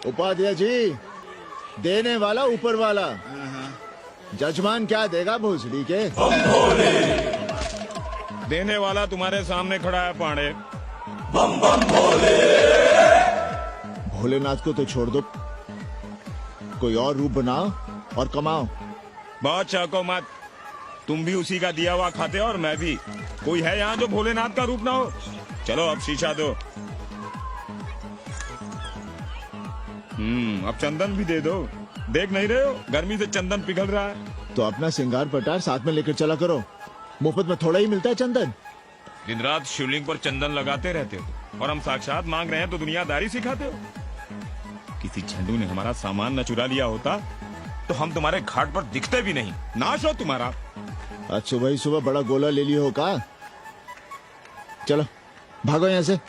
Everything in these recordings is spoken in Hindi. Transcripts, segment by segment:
उपाध्याय जी, देने वाला ऊपर वाला। जजमान क्या देगा भोसड़ी के? देने वाला तुम्हारे सामने खड़ा है पांडे। भोलेनाथ को तो छोड़ दो, कोई और रूप बनाओ और कमाओ। बहुत चाको मत, तुम भी उसी का दिया हुआ खाते हो और मैं भी। कोई है यहाँ जो भोलेनाथ का रूप ना हो? चलो अब शीशा दो। अब चंदन भी दे दो। देख नहीं रहे हो गर्मी से चंदन पिघल रहा है। तो अपना सिंगार पटार साथ में लेकर चला करो, मुफ्त में थोड़ा ही मिलता है चंदन। दिन रात शिवलिंग पर चंदन लगाते रहते हो और हम साक्षात मांग रहे हैं तो दुनियादारी सिखाते हो। किसी झंडू ने हमारा सामान न चुरा लिया होता तो हम तुम्हारे घाट पर दिखते भी नहीं। नाश हो तुम्हारा। आज सुबह ही सुबह बड़ा गोला ले लियो हो का? चलो भागो यहाँ से।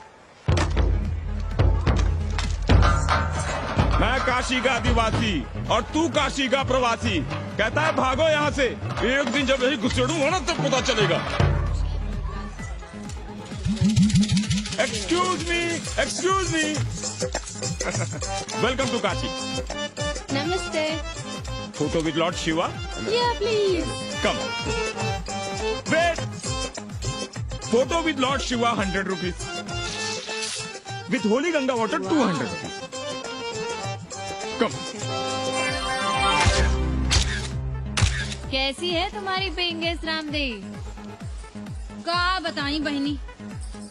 मैं काशी का आदिवासी और तू काशी का प्रवासी। कहता है भागो यहाँ से। एक दिन जब यही घुसेड़ूंगा ना तब पता चलेगा। Excuse me welcome to Kashi. नमस्ते। Photo with lord Shiva. Yeah please. Come wait. Photo with lord Shiva 100 rupees. With holy Ganga water 200 rupees. Come. कैसी है तुम्हारी पेंगेस रामदेव? का बताई बहनी,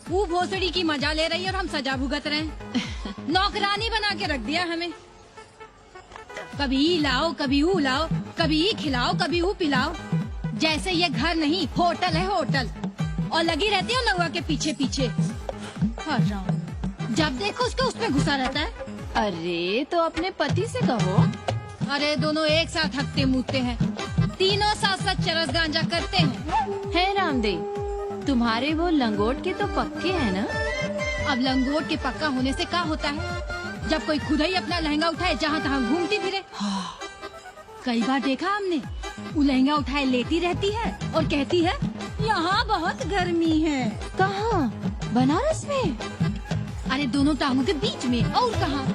वो भोसड़ी की मजा ले रही है और हम सजा भुगत रहे हैं। नौकरानी बना के रख दिया हमें। कभी ई लाओ, कभी ऊ लाओ, कभी ई खिलाओ, कभी ऊ पिलाओ। जैसे ये घर नहीं होटल है होटल। और लगी रहती है नौआ के पीछे पीछे। जब देखो उसको उसमें घुसा रहता है। अरे तो अपने पति से कहो। अरे दोनों एक साथ हकते मूते हैं, तीनों साथ साथ चरस गांजा करते हैं। है रामदेव, तुम्हारे वो लंगोट के तो पक्के हैं ना? अब लंगोट के पक्का होने से क्या होता है? जब कोई खुद ही अपना लहंगा उठाए जहाँ तहाँ घूमती फिरे। कई बार देखा हमने, वो लहंगा उठाए लेती रहती है और कहती है यहाँ बहुत गर्मी है। कहाँ? बनारस में? अरे दोनों टांगों के बीच में। और कहाँ?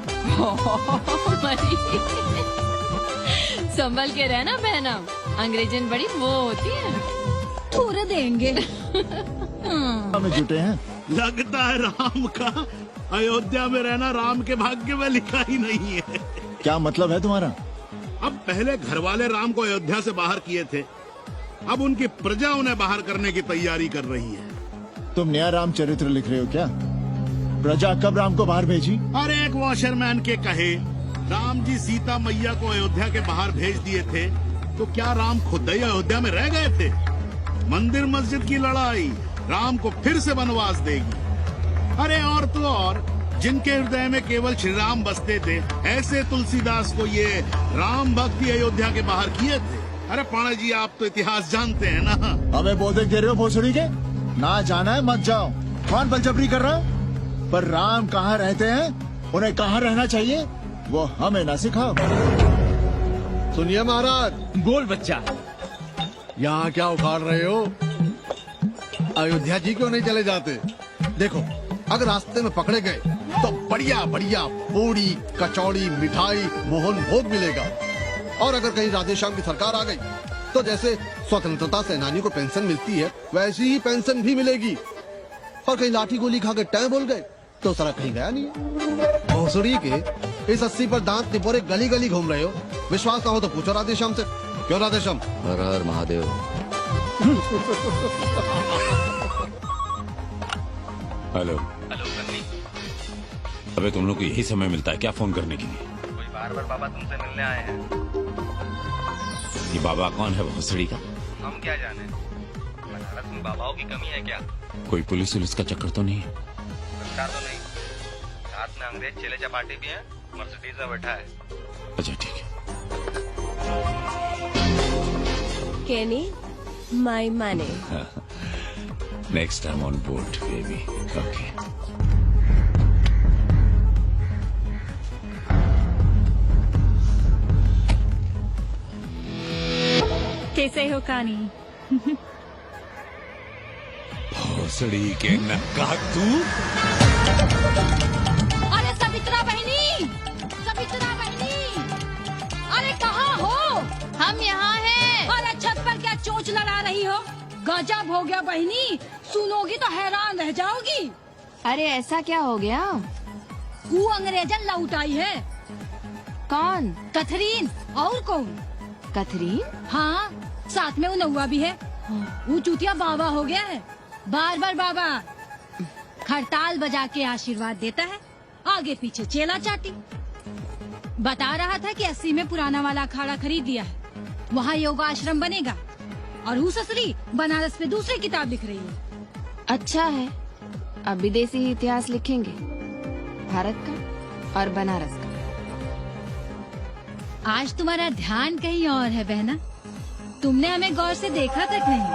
संभल के रहना बहना, अंग्रेजन बड़ी वो होती है। थोड़े देंगे। में जुटे हैं। लगता है राम का अयोध्या में रहना राम के भाग्य में लिखा ही नहीं है। क्या मतलब है तुम्हारा? अब पहले घर वाले राम को अयोध्या से बाहर किए थे, अब उनकी प्रजा उन्हें बाहर करने की तैयारी कर रही है। तुम नया रामचरित्र लिख रहे हो क्या? प्रजा कब राम को बाहर भेजी? और एक वॉशरमैन के कहे राम जी सीता मैया को अयोध्या के बाहर भेज दिए थे, तो क्या राम खुद ही अयोध्या में रह गए थे? मंदिर मस्जिद की लड़ाई राम को फिर से वनवास देगी। अरे और तो और, जिनके हृदय में केवल श्री राम बसते थे, ऐसे तुलसीदास को ये राम भक्ति अयोध्या के बाहर किए थे। अरे पाणा जी, आप तो इतिहास जानते हैं ना। हमें बोधक दे रहे हो भोसड़ी के? ना जाना है मत जाओ। कौन बलजबरी कर रहा है? पर राम कहाँ रहते हैं, उन्हें कहाँ रहना चाहिए, वो हमें ना सिखाओ। सुनिए महाराज। बोल बच्चा। यहाँ क्या उखाड़ रहे हो? अयोध्या जी क्यों नहीं चले जाते? देखो, अगर रास्ते में पकड़े गए तो बढ़िया बढ़िया पूड़ी कचौड़ी मिठाई मोहन भोग मिलेगा। और अगर कहीं राधेश्याम की सरकार आ गई तो जैसे स्वतंत्रता सेनानी को पेंशन मिलती है, वैसी ही पेंशन भी मिलेगी। और कहीं लाठी गोली खा के टै बोल गए तो सारा कहीं गया नहीं है। भोसड़ी के इस 80 पर दांत निपोरे गली गली घूम रहे हो। विश्वास ना हो तो पूछो राधेश्याम से। क्यों राधेश्याम? हर हर महादेव। हेलो। अबे तुम लोग को यही समय मिलता है क्या फोन करने के लिए? कोई बार बार बाबा तुमसे मिलने आए हैं। ये बाबा कौन है भोसड़ी का? हम क्या जाने, बनारस में बाबाओं की कमी है क्या? कोई पुलिस वुलिस का चक्कर तो नहीं है? सरकार तो नहीं, साथ में अंग्रेज चेले चपाटी भी हैं, मर्सिडीज में बैठा है। अच्छा ठीक है। Kenny, my money. Next time on board, baby. Okay. कैसे हो कानी? भोसड़ी के नक्का तू। अरे सवित्रा बहनी, सवित्रा गजब हो गया बहनी, सुनोगी तो हैरान रह जाओगी। अरे ऐसा क्या हो गया? वो अंग्रेजन लौट आई है। कौन? कथरीन, और कौन? कथरीन? हाँ, साथ में वो नौवा भी है। वो चूतिया बाबा हो गया है, बार बार बाबा। खड़ताल बजा के आशीर्वाद देता है, आगे पीछे चेला चाटी। बता रहा था कि 80 में पुराना वाला अखाड़ा खरीद लिया है, वहाँ योगा आश्रम बनेगा। और वो ससुरी बनारस में दूसरी किताब लिख रही है। अच्छा है, अब विदेशी इतिहास लिखेंगे, भारत का और बनारस का। आज तुम्हारा ध्यान कहीं और है बहना, तुमने हमें गौर से देखा तक नहीं।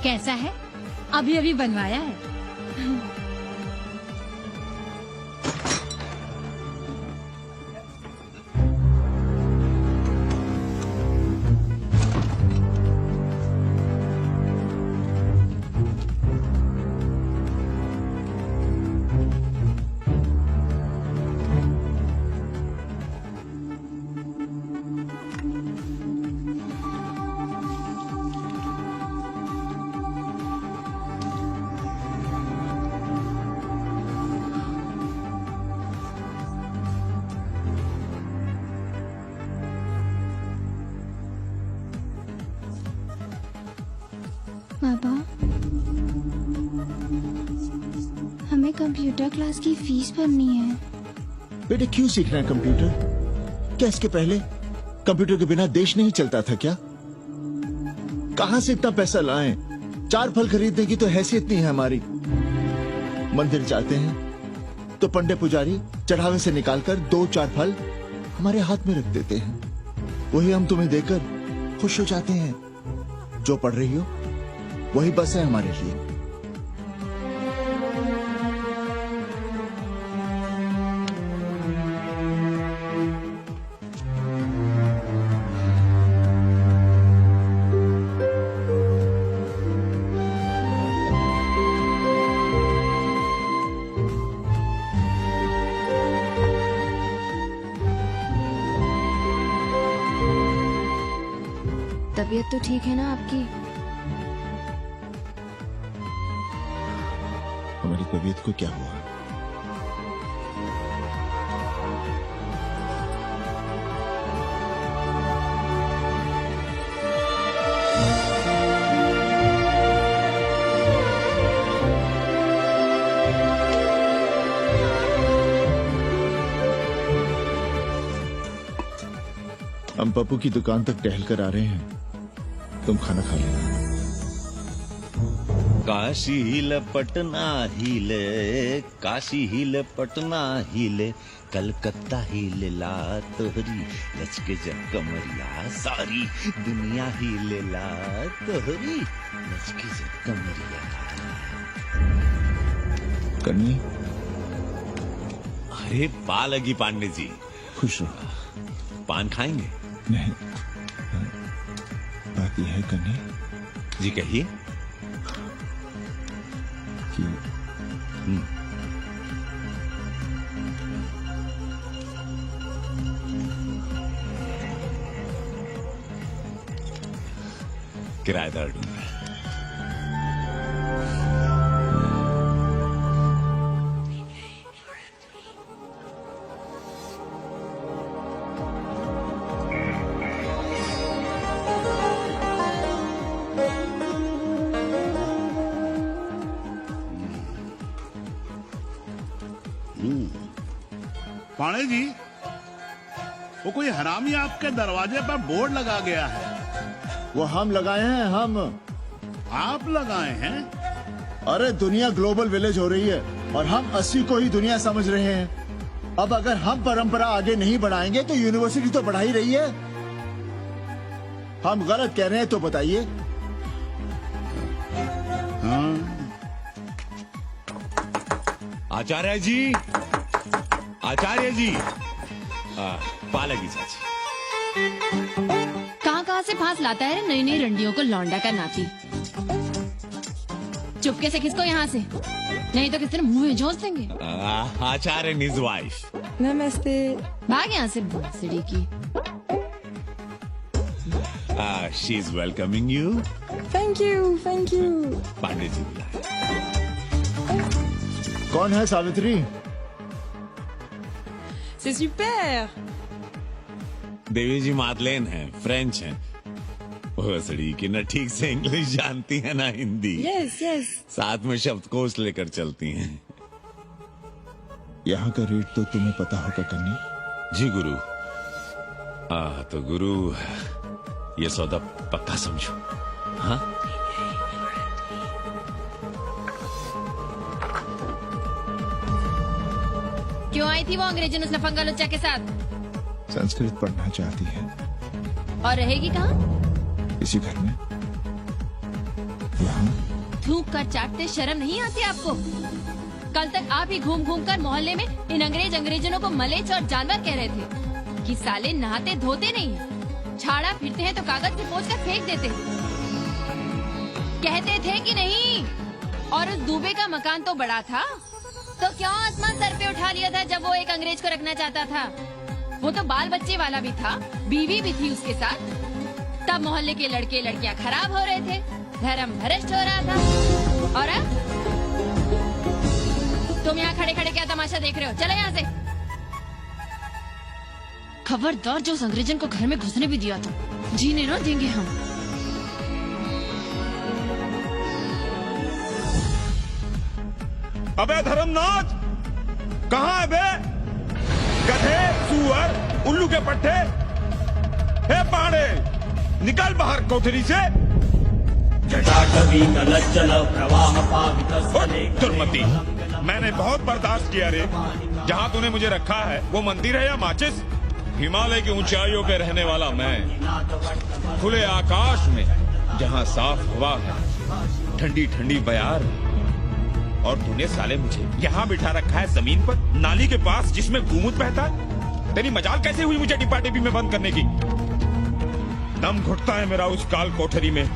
कैसा है? अभी अभी बनवाया है। पापा, हमें कंप्यूटर क्लास की फीस भरनी है। बेटे क्यों सीखना है कंप्यूटर? क्या इसके पहले कंप्यूटर के बिना देश नहीं चलता था क्या? कहां से इतना पैसा लाएं? 4 फल खरीदने की तो हैसियत नहीं है हमारी। मंदिर जाते हैं तो पंडे पुजारी चढ़ावे से निकालकर 2-4 फल हमारे हाथ में रख देते हैं, वही हम तुम्हें देकर खुश हो जाते हैं। जो पढ़ रही हो वही बस है हमारे लिए। तबीयत तो ठीक है ना आपकी? हमारी तबीयत को क्या हुआ? हम पप्पू की दुकान तक टहल कर आ रहे हैं, तुम खाना खा लेना। काशी हिले पटना हिले, काशी हिले पटना हिले, कलकत्ता हिले ला तोहरी लचके जब कमरिया, सारी दुनिया हिले ला तोहरी लचके जब कमरिया। कन्नी, अरे पा लगी पांडे जी, खुश रहो। पान खाएंगे? नहीं, बात यह है कन्नी जी, कहिए। कि किराएदार ढूंढ रहा है। पाणे जी, वो कोई हरामी आपके दरवाजे पर बोर्ड लगा गया है। वो हम लगाए हैं, हम। आप लगाए हैं? अरे दुनिया ग्लोबल विलेज हो रही है और हम 80 को ही दुनिया समझ रहे हैं। अब अगर हम परंपरा आगे नहीं बढ़ाएंगे तो यूनिवर्सिटी तो बढ़ा ही रही है। हम गलत कह रहे हैं तो बताइए। हाँ। आचार्य जी, आचार्य जी, पालगी चाची। कहाँ से फांस लाता है नई नई रंडियों को लौंडा का नाती। चुपके से खिसको यहाँ से, नहीं तो किसी तरह मुंह में झोंस देंगे। आचार्य and his wife. नमस्ते। भाग यहाँ से भोसड़ी की। She's welcoming you. Thank you. Pandey ji बुलाए। कौन है सावित्री? C'est super। देवी जी मादलेन है, फ्रेंच है। भोसड़ी की न ठीक से इंग्लिश जानती है ना हिंदी। Yes yes. साथ में शब्दकोश लेकर चलती हैं। यहाँ का रेट तो तुम्हें पता होगा कन्नी। जी गुरु। तो गुरु ये सौदा पक्का समझो। हाँ क्यों आई थी वो अंग्रेजन उस लफंगा लुच्चा के साथ? संस्कृत पढ़ना चाहती है। और रहेगी कहाँ? इसी घर में। यहाँ थूक कर चाटते शर्म नहीं आती आपको? कल तक आप ही घूम घूम कर मोहल्ले में इन अंग्रेजनों को मलेच और जानवर कह रहे थे कि साले नहाते धोते नहीं, छाड़ा फिरते हैं तो कागज से पोंछ कर फेंक देते। कहते थे कि नहीं? और उस दूबे का मकान तो बड़ा था, तो क्यों आसमान सर पे उठा लिया था जब वो एक अंग्रेज को रखना चाहता था? वो तो बाल बच्चे वाला भी था, बीवी भी थी उसके साथ। तब मोहल्ले के लड़के लड़कियां खराब हो रहे थे, धर्म भ्रष्ट हो रहा था। और अब तुम यहाँ खड़े खड़े क्या तमाशा देख रहे हो? चलो यहाँ से। खबरदार, जो उस अंग्रेजन को घर में घुसने भी दिया था, जीने ना देंगे हम। अबे धर्मनाथ, कहाँ है बे? गधे, सुअर, उल्लू के पट्टे। हे पांडे, निकल बाहर कोठरी से। दुर्मति, मैंने बहुत बर्दाश्त किया रे। जहाँ तूने मुझे रखा है वो मंदिर है या माचिस? हिमालय की ऊंचाइयों पे रहने वाला मैं, खुले आकाश में जहाँ साफ हवा है, ठंडी ठंडी बयार, और तूने साले मुझे यहाँ बिठा रखा है जमीन पर, नाली के पास जिसमें गूमूत बहता है। तेरी मजाल कैसे हुई मुझे डिब्बा डिब्बी में बंद करने की? दम घुटता है मेरा उस काल कोठरी में।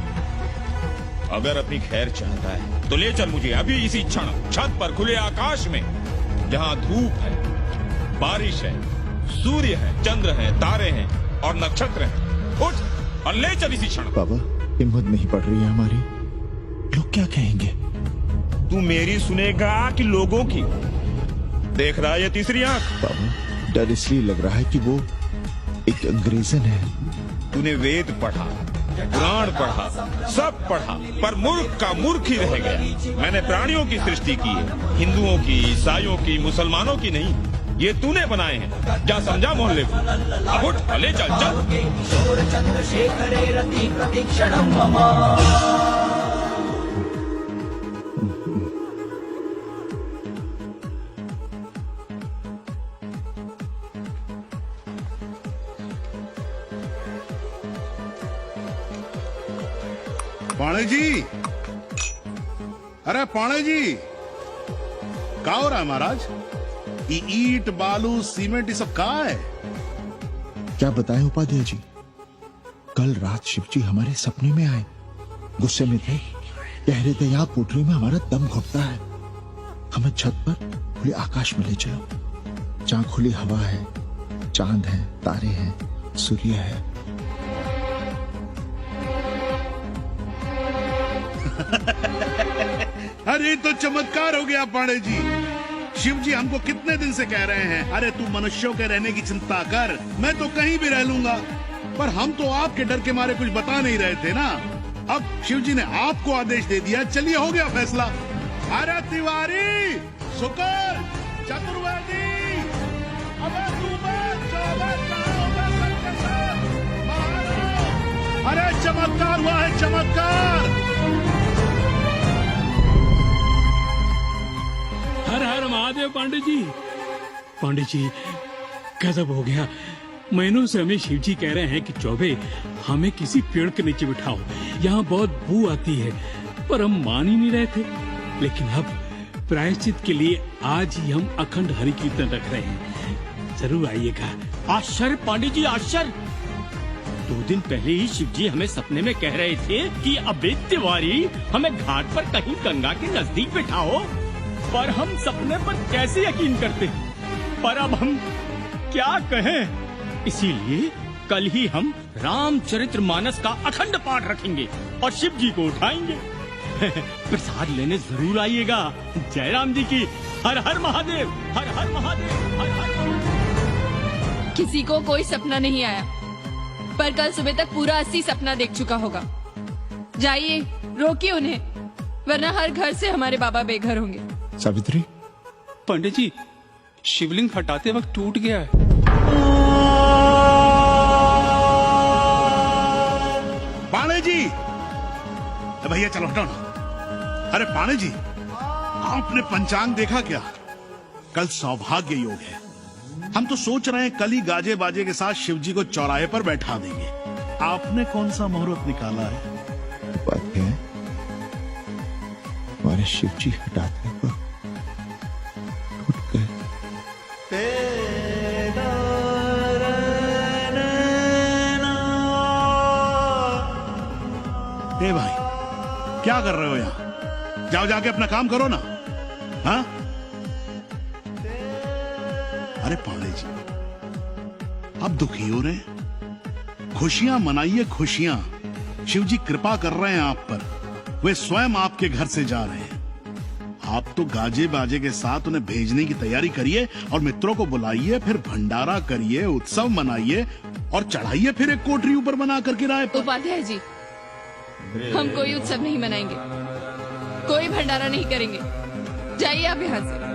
अगर अपनी खैर चाहता है तो ले चल मुझे अभी इसी क्षण छत पर खुले आकाश में, जहाँ धूप है, बारिश है, सूर्य है, चंद्र है, तारे हैं और नक्षत्र हैं। उठ और ले चल इसी क्षण। बाबा, हिम्मत नहीं पड़ रही है हमारी। लोग क्या कहेंगे? तू मेरी सुनेगा कि लोगों की? देख रहा है ये तीसरी आंख? बाबा, डर इसलिए लग रहा है कि वो एक अंग्रेजन है। तूने वेद पढ़ा, पुराण पढ़ा, सब पढ़ा, पर मूर्ख का मूर्ख ही रह गया। मैंने प्राणियों की सृष्टि की है, हिंदुओं की, ईसाइयों की, मुसलमानों की नहीं। ये तूने बनाए हैं। जा समझा मोहल्ले को। अब उठ, ले चल चल। पाणे जी, अरे पाणे जी, क्या हो रहा है महाराज? ये ईट बालू सीमेंट ये सब कहाँ है? क्या बताएं उपाध्याय जी, कल रात शिवजी हमारे सपने में आए। गुस्से में थे, कह रहे थे यहाँ कोठरी में हमारा दम घुटता है, हमें छत पर खुले आकाश में ले चलो, जहाँ खुली हवा है, चांद है, तारे हैं, सूर्य है। अरे तो चमत्कार हो गया पाणे जी। शिव जी हमको कितने दिन से कह रहे हैं, अरे तू मनुष्यों के रहने की चिंता कर, मैं तो कहीं भी रह लूंगा। पर हम तो आपके डर के मारे कुछ बता नहीं रहे थे ना। अब शिव जी ने आपको आदेश दे दिया, चलिए हो गया फैसला। अरे तिवारी, शुक्र, चतुर्वेदी, अबे तू बच, कहाँ होगा सबके साथ? महाराज, अरे चमत्कार हुआ है, चमत्कार। हर हर महादेव पांडे जी। पांडे जी, गजब हो गया। महीनों से हमें शिव जी कह रहे हैं कि चौबे हमें किसी पेड़ के नीचे बिठाओ, यहाँ बहुत बू आती है, पर हम मान ही नहीं रहे थे। लेकिन अब प्रायश्चित के लिए आज ही हम अखंड हरि कीर्तन रख रहे हैं, जरूर आइएगा। आश्चर्य पांडे जी, आश्चर्य। 2 दिन पहले ही शिव जी हमें सपने में कह रहे थे कि अबे तिवारी, हमें घाट पर कहीं गंगा के नजदीक बिठाओ, पर हम सपने पर कैसे यकीन करते। पर अब हम क्या कहें, इसीलिए कल ही हम रामचरितमानस का अखंड पाठ रखेंगे और शिव जी को उठाएंगे। प्रसाद लेने जरूर आइएगा। जय राम जी की। हर हर महादेव, हर हर महादेव, हर हर महादेव। किसी को कोई सपना नहीं आया, पर कल सुबह तक पूरा 80 सपना देख चुका होगा। जाइए, रोकिए उन्हें, वरना हर घर से हमारे बाबा बेघर होंगे। सावित्री, पंडित जी, शिवलिंग हटाते वक्त टूट गया है। पाणे जी, भैया चलो हटो ना। अरे पाणे जी, आपने पंचांग देखा क्या? कल सौभाग्य योग है। हम तो सोच रहे हैं कल ही गाजे बाजे के साथ शिव जी को चौराहे पर बैठा देंगे। आपने कौन सा मुहूर्त निकाला है? बात है हमारे शिव जी हटाते वक्त टूट गए। ए भाई, क्या कर रहे हो यहाँ? जाओ जाके अपना काम करो ना। हाँ? अरे पांडे जी, आप दुखी हो रहे हैं? खुशियां मनाइए, खुशियां। शिव जी कृपा कर रहे हैं आप पर। वे स्वयं आपके घर से जा रहे हैं। आप तो गाजे बाजे के साथ उन्हें भेजने की तैयारी करिए और मित्रों को बुलाइए, फिर भंडारा करिए, उत्सव मनाइए और चढ़ाइए फिर एक कोठरी ऊपर बना कर किराए पर। उपाध्याय जी, हम कोई उत्सव नहीं मनाएंगे, कोई भंडारा नहीं करेंगे। जाइए आप यहाँ से।